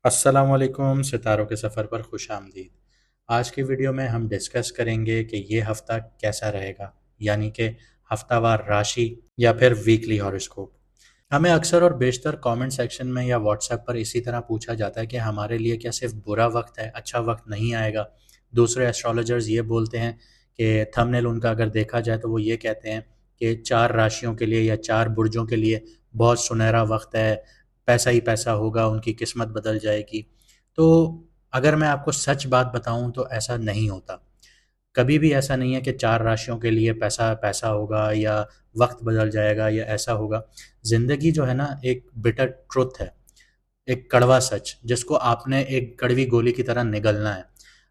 अस्सलामुअलैकुम सितारों के सफ़र पर खुश आमदीद। आज की वीडियो में हम डिस्कस करेंगे कि ये हफ़्ता कैसा रहेगा, यानी कि हफ्तावार राशि या फिर वीकली हॉरोस्कोप। हमें अक्सर और बेशतर कमेंट सेक्शन में या व्हाट्सएप पर इसी तरह पूछा जाता है कि हमारे लिए क्या सिर्फ बुरा वक्त है, अच्छा वक्त नहीं आएगा। दूसरे एस्ट्रोलॉजर्स ये बोलते हैं कि थंबनेल उनका अगर देखा जाए तो वो ये कहते हैं कि चार राशियों के लिए या चार बुर्जों के लिए बहुत सुनहरा वक्त है, पैसा ही पैसा होगा, उनकी किस्मत बदल जाएगी। तो अगर मैं आपको सच बात बताऊं तो ऐसा नहीं होता। कभी भी ऐसा नहीं है कि चार राशियों के लिए पैसा पैसा होगा या वक्त बदल जाएगा या ऐसा होगा। ज़िंदगी जो है ना, एक बिटर ट्रुथ है, एक कड़वा सच जिसको आपने एक कड़वी गोली की तरह निगलना है।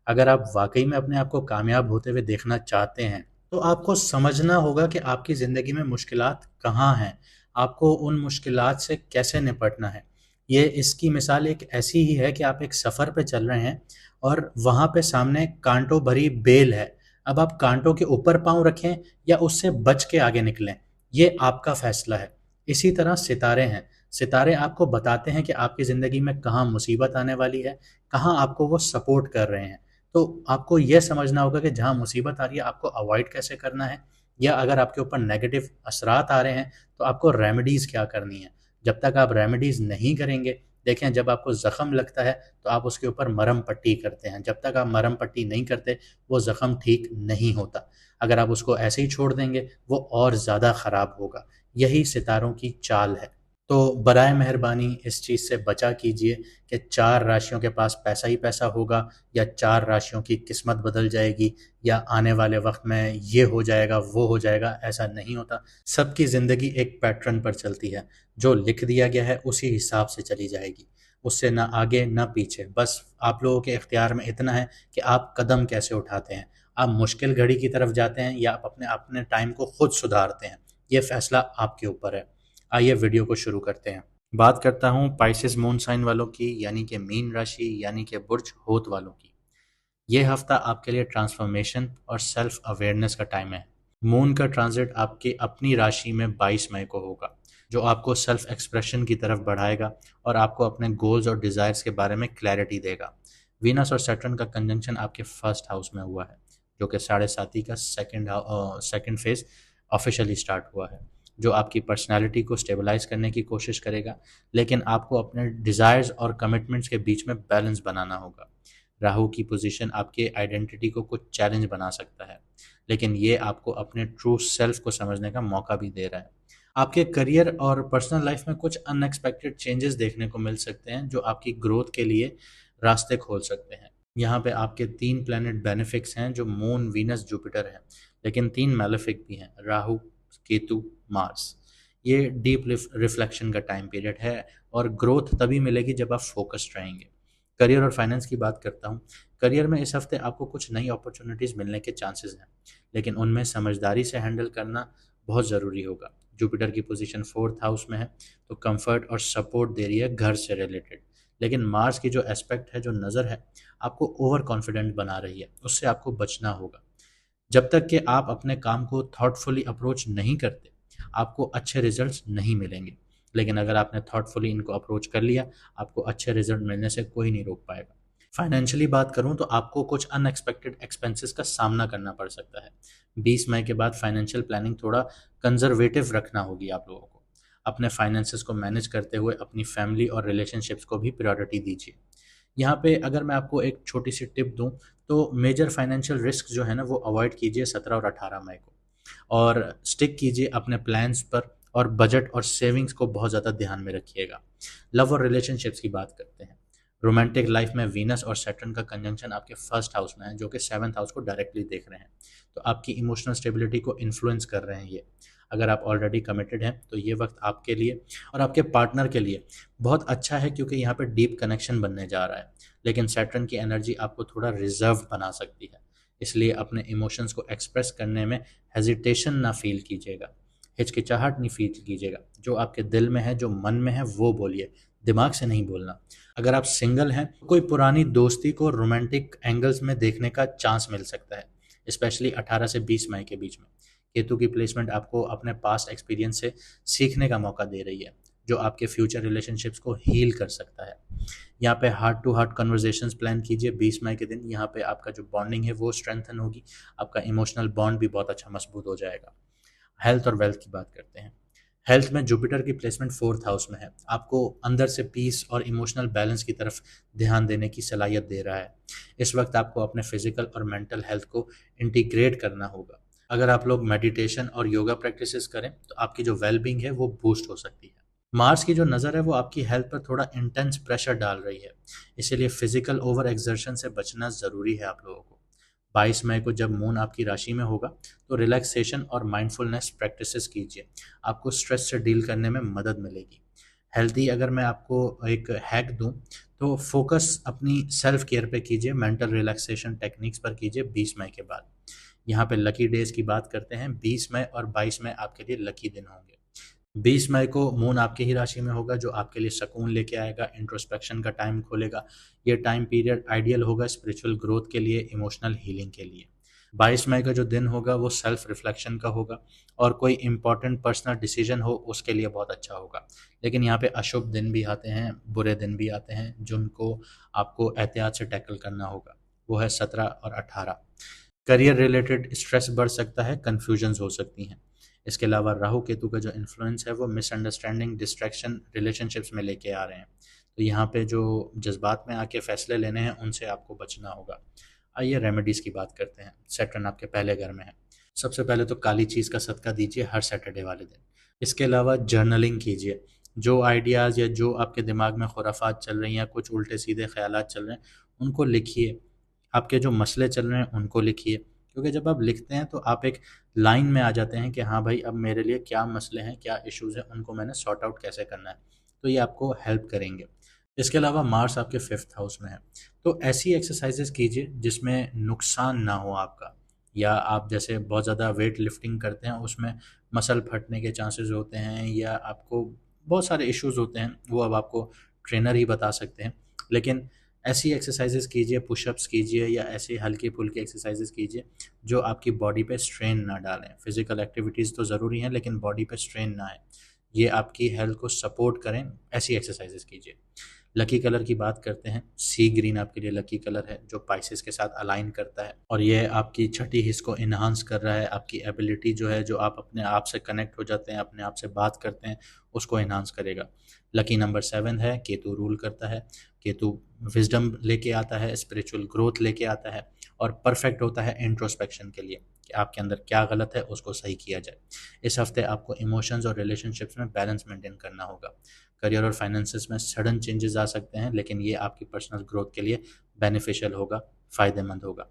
अगर आप वाकई में अपने आप को कामयाब होते हुए देखना चाहते हैं तो आपको समझना होगा कि आपकी ज़िंदगी में मुश्किलात कहाँ हैं, आपको उन मुश्किलात से कैसे निपटना है। ये इसकी मिसाल एक ऐसी ही है कि आप एक सफ़र पे चल रहे हैं और वहाँ पे सामने कांटों भरी बेल है। अब आप कांटों के ऊपर पाँव रखें या उससे बच के आगे निकलें, ये आपका फैसला है। इसी तरह सितारे हैं। सितारे आपको बताते हैं कि आपकी ज़िंदगी में कहाँ मुसीबत आने वाली है, कहाँ आपको वो सपोर्ट कर रहे हैं। तो आपको यह समझना होगा कि जहाँ मुसीबत आ रही है आपको अवॉइड कैसे करना है, या अगर आपके ऊपर नेगेटिव असरात आ रहे हैं तो आपको रेमेडीज़ क्या करनी है। जब तक आप रेमेडीज़ नहीं करेंगे, देखें, जब आपको ज़ख्म लगता है तो आप उसके ऊपर मरहम पट्टी करते हैं। जब तक आप मरहम पट्टी नहीं करते वो ज़ख्म ठीक नहीं होता। अगर आप उसको ऐसे ही छोड़ देंगे वो और ज़्यादा ख़राब होगा। यही सितारों की चाल है। तो बराए मेहरबानी इस चीज़ से बचा कीजिए कि चार राशियों के पास पैसा ही पैसा होगा या चार राशियों की किस्मत बदल जाएगी या आने वाले वक्त में ये हो जाएगा वो हो जाएगा। ऐसा नहीं होता। सबकी ज़िंदगी एक पैटर्न पर चलती है। जो लिख दिया गया है उसी हिसाब से चली जाएगी, उससे ना आगे ना पीछे। बस आप लोगों के इख्तियार में इतना है कि आप कदम कैसे उठाते हैं। आप मुश्किल घड़ी की तरफ जाते हैं या आप अपने अपने टाइम को खुद सुधारते हैं, ये फैसला आपके ऊपर है। आइए वीडियो को शुरू करते हैं। बात करता हूँ पाइसेस मून साइन वालों की, यानी कि मीन राशि यानी कि बुर्ज होत वालों की। ये हफ्ता आपके लिए ट्रांसफॉर्मेशन और सेल्फ अवेयरनेस का टाइम है। मून का ट्रांजिट आपकी अपनी राशि में 22 मई को होगा, जो आपको सेल्फ एक्सप्रेशन की तरफ बढ़ाएगा और आपको अपने गोल्स और डिज़ायर्स के बारे में क्लैरिटी देगा। वीनस और सैटर्न का कंजंक्शन आपके फर्स्ट हाउस में हुआ है, जो कि साढ़े साथी का सेकंड फेज ऑफिशियली स्टार्ट हुआ है, जो आपकी पर्सनालिटी को स्टेबलाइज करने की कोशिश करेगा। लेकिन आपको अपने डिज़ायर्स और कमिटमेंट्स के बीच में बैलेंस बनाना होगा। राहु की पोजीशन आपके आइडेंटिटी को कुछ चैलेंज बना सकता है, लेकिन ये आपको अपने ट्रू सेल्फ को समझने का मौका भी दे रहा है। आपके करियर और पर्सनल लाइफ में कुछ अनएक्सपेक्टेड चेंजेस देखने को मिल सकते हैं, जो आपकी ग्रोथ के लिए रास्ते खोल सकते हैं। यहाँ पे आपके तीन प्लैनेट बेनिफिक्स हैं, जो मून, वीनस, जुपिटर हैं, लेकिन तीन मैलेफिक भी हैं, राहु, केतु, मार्स। ये डीप रिफ्लेक्शन का टाइम पीरियड है और ग्रोथ तभी मिलेगी जब आप फोकस्ड रहेंगे। करियर और फाइनेंस की बात करता हूँ। करियर में इस हफ्ते आपको कुछ नई अपॉर्चुनिटीज़ मिलने के चांसेस हैं, लेकिन उनमें समझदारी से हैंडल करना बहुत ज़रूरी होगा। जुपिटर की पोजीशन फोर्थ हाउस में है, तो कंफर्ट और सपोर्ट दे रही है घर से रिलेटेड। लेकिन मार्स की जो एस्पेक्ट है, जो नज़र है, आपको ओवर कॉन्फिडेंट बना रही है, उससे आपको बचना होगा। जब तक कि आप अपने काम को थॉटफुली अप्रोच नहीं करते, आपको अच्छे रिजल्ट्स नहीं मिलेंगे। लेकिन अगर आपने थॉटफुली इनको अप्रोच कर लिया, आपको अच्छे रिजल्ट मिलने से कोई नहीं रोक पाएगा। फाइनेंशियली बात करूं तो आपको कुछ अनएक्सपेक्टेड एक्सपेंसेस का सामना करना पड़ सकता है। 20 मई के बाद फाइनेंशियल प्लानिंग थोड़ा कंजर्वेटिव रखना होगी आप लोगों को। अपने फाइनेंसेस को मैनेज करते हुए अपनी फैमिली और रिलेशनशिप्स को भी प्रायोरिटी दीजिए। यहाँ पे अगर मैं आपको एक छोटी सी टिप दूँ, तो मेजर फाइनेंशियल रिस्क जो है ना, वो अवॉइड कीजिए 17 और 18 मई को, और स्टिक कीजिए अपने प्लान्स पर, और बजट और सेविंग्स को बहुत ज़्यादा ध्यान में रखिएगा। लव और रिलेशनशिप्स की बात करते हैं। रोमांटिक लाइफ में वीनस और सैटर्न का कंजंक्शन आपके फर्स्ट हाउस में है, जो कि सेवन्थ हाउस को डायरेक्टली देख रहे हैं, तो आपकी इमोशनल स्टेबिलिटी को इन्फ्लुएंस कर रहे हैं ये। अगर आप ऑलरेडी कमिटेड हैं तो ये वक्त आपके लिए और आपके पार्टनर के लिए बहुत अच्छा है, क्योंकि यहाँ पे डीप कनेक्शन बनने जा रहा है। लेकिन सैटर्न की एनर्जी आपको थोड़ा रिजर्व बना सकती है, इसलिए अपने इमोशंस को एक्सप्रेस करने में हेजिटेशन ना फील कीजिएगा, हिचकिचाहट नहीं फील कीजिएगा। जो आपके दिल में है, जो मन में है, वो बोलिए, दिमाग से नहीं बोलना। अगर आप सिंगल हैं तो कोई पुरानी दोस्ती को रोमांटिक एंगल्स में देखने का चांस मिल सकता है, स्पेशली 18 से 20 मई के बीच में। केतु की प्लेसमेंट आपको अपने पास्ट एक्सपीरियंस से सीखने का मौका दे रही है, जो आपके फ्यूचर रिलेशनशिप्स को हील कर सकता है। यहाँ पे heart to heart conversations plan कीजिए 20 मई के दिन। यहाँ पे आपका जो बॉन्डिंग है वो स्ट्रेंथन होगी, आपका इमोशनल बॉन्ड भी बहुत अच्छा मजबूत हो जाएगा। हेल्थ और वेल्थ की बात करते हैं। हेल्थ में जुपिटर की प्लेसमेंट 4th हाउस में है, आपको अंदर से पीस और इमोशनल बैलेंस की तरफ ध्यान देने की सलाहियत दे रहा है। इस वक्त आपको अपने फिजिकल और मेंटल हेल्थ को इंटीग्रेट करना होगा। अगर आप लोग मेडिटेशन और योगा प्रैक्टिसेस करें तो आपकी जो वेलबींग है वो बूस्ट हो सकती है। मार्स की जो नज़र है वो आपकी हेल्थ पर थोड़ा इंटेंस प्रेशर डाल रही है, इसीलिए फिजिकल ओवर एक्सर्शन से बचना ज़रूरी है आप लोगों को। 22 मई को जब मून आपकी राशि में होगा तो रिलैक्सेशन और माइंडफुलनेस प्रैक्टिसेस कीजिए, आपको स्ट्रेस से डील करने में मदद मिलेगी। हेल्दी अगर मैं आपको एक हैक दूं तो फोकस अपनी सेल्फ केयर पे कीजिए, मेंटल रिलैक्सेशन टेक्निक्स पर कीजिए 20 मई के बाद। यहाँ पे लकी डेज की बात करते हैं। 20 मई और 22 मई आपके लिए लकी दिन होंगे। 20 मई को मून आपकी ही राशि में होगा जो आपके लिए सुकून लेके आएगा, इंट्रोस्पेक्शन का टाइम खोलेगा। ये टाइम पीरियड आइडियल होगा स्पिरिचुअल ग्रोथ के लिए, इमोशनल हीलिंग के लिए। 22 मई का जो दिन होगा वो सेल्फ रिफ्लेक्शन का होगा और कोई इंपॉर्टेंट पर्सनल डिसीजन हो उसके लिए बहुत अच्छा होगा। लेकिन यहाँ पे अशुभ दिन भी आते हैं, बुरे दिन भी आते हैं जिनको आपको एहतियात से टैकल करना होगा। वो है 17 और 18। करियर रिलेटेड स्ट्रेस बढ़ सकता है, कन्फ्यूजन्स हो सकती हैं। इसके अलावा राहु केतु का जो इन्फ्लुएंस है वो मिसअंडरस्टैंडिंग, डिस्ट्रैक्शन रिलेशनशिप्स में लेके आ रहे हैं। तो यहाँ पे जो जज्बात में आके फैसले लेने हैं उनसे आपको बचना होगा। आइए रेमेडीज़ की बात करते हैं। सैटर्न आपके पहले घर में है। सबसे पहले तो काली चीज़ का सदका दीजिए हर सैटरडे वाले दिन। इसके अलावा जर्नलिंग कीजिए। जो आइडियाज़ या जो आपके दिमाग में खुराफात चल रही हैं, कुछ उल्टे सीधे ख्यालात चल रहे हैं, उनको लिखिए। आपके जो मसले चल रहे हैं उनको लिखिए, क्योंकि जब आप लिखते हैं तो आप एक लाइन में आ जाते हैं कि हाँ भाई अब मेरे लिए क्या मसले हैं, क्या इश्यूज़ हैं, उनको मैंने सॉर्ट आउट कैसे करना है। तो ये आपको हेल्प करेंगे। इसके अलावा मार्स आपके 5th हाउस में है, तो ऐसी एक्सरसाइजेस कीजिए जिसमें नुकसान ना हो आपका। या आप जैसे बहुत ज़्यादा वेट लिफ्टिंग करते हैं उसमें मसल फटने के चांसेस होते हैं, या आपको बहुत सारे इश्यूज होते हैं, वो अब आपको ट्रेनर ही बता सकते हैं। लेकिन ऐसी एक्सरसाइजेस कीजिए, पुशअप्स कीजिए या ऐसी हल्की फुल्की एक्सरसाइजेस कीजिए जो आपकी बॉडी पे स्ट्रेन ना डालें। फिजिकल एक्टिविटीज़ तो ज़रूरी हैं लेकिन बॉडी पे स्ट्रेन ना आए, ये आपकी हेल्थ को सपोर्ट करें, ऐसी एक्सरसाइजेस कीजिए। लकी कलर की बात करते हैं। सी ग्रीन आपके लिए लकी कलर है जो पाइसेस के साथ अलाइन करता है और ये आपकी छठी हिस्स को इन्हांस कर रहा है। आपकी एबिलिटी जो है, जो आप अपने आप से कनेक्ट हो जाते हैं, अपने आप से बात करते हैं, उसको इन्हांस करेगा। लकी नंबर 7 है, केतु रूल करता है। केतु विजडम लेके आता है, स्पिरिचुअल ग्रोथ लेके आता है और परफेक्ट होता है इंट्रोस्पेक्शन के लिए कि आपके अंदर क्या गलत है उसको सही किया जाए। इस हफ्ते आपको इमोशंस और रिलेशनशिप्स में बैलेंस मेंटेन करना होगा। करियर और फाइनेंसेस में सडन चेंजेस आ सकते हैं, लेकिन ये आपकी पर्सनल ग्रोथ के लिए बेनिफिशियल होगा, फ़ायदेमंद होगा।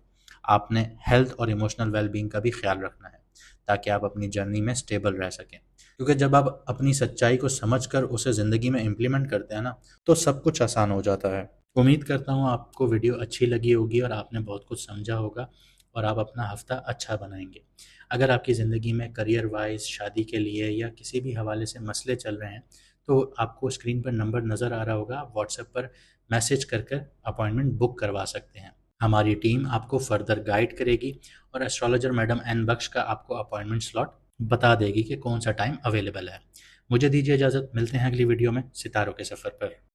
आपने हेल्थ और इमोशनल वेलबींग का भी ख्याल रखना है ताकि आप अपनी जर्नी में स्टेबल रह सकें, क्योंकि जब आप अपनी सच्चाई को समझकर उसे ज़िंदगी में इम्प्लीमेंट करते हैं ना, तो सब कुछ आसान हो जाता है। उम्मीद करता हूँ आपको वीडियो अच्छी लगी होगी और आपने बहुत कुछ समझा होगा और आप अपना हफ्ता अच्छा बनाएंगे। अगर आपकी ज़िंदगी में करियर वाइज, शादी के लिए या किसी भी हवाले से मसले चल रहे हैं तो आपको स्क्रीन पर नंबर नज़र आ रहा होगा, आप व्हाट्सएप पर मैसेज कर कर अपॉइंटमेंट बुक करवा सकते हैं। हमारी टीम आपको फर्दर गाइड करेगी और एस्ट्रोलॉजर मैडम एन बख्श का आपको अपॉइंटमेंट स्लॉट बता देगी कि कौन सा टाइम अवेलेबल है। मुझे दीजिए इजाज़त, मिलते हैं अगली वीडियो में सितारों के सफ़र पर।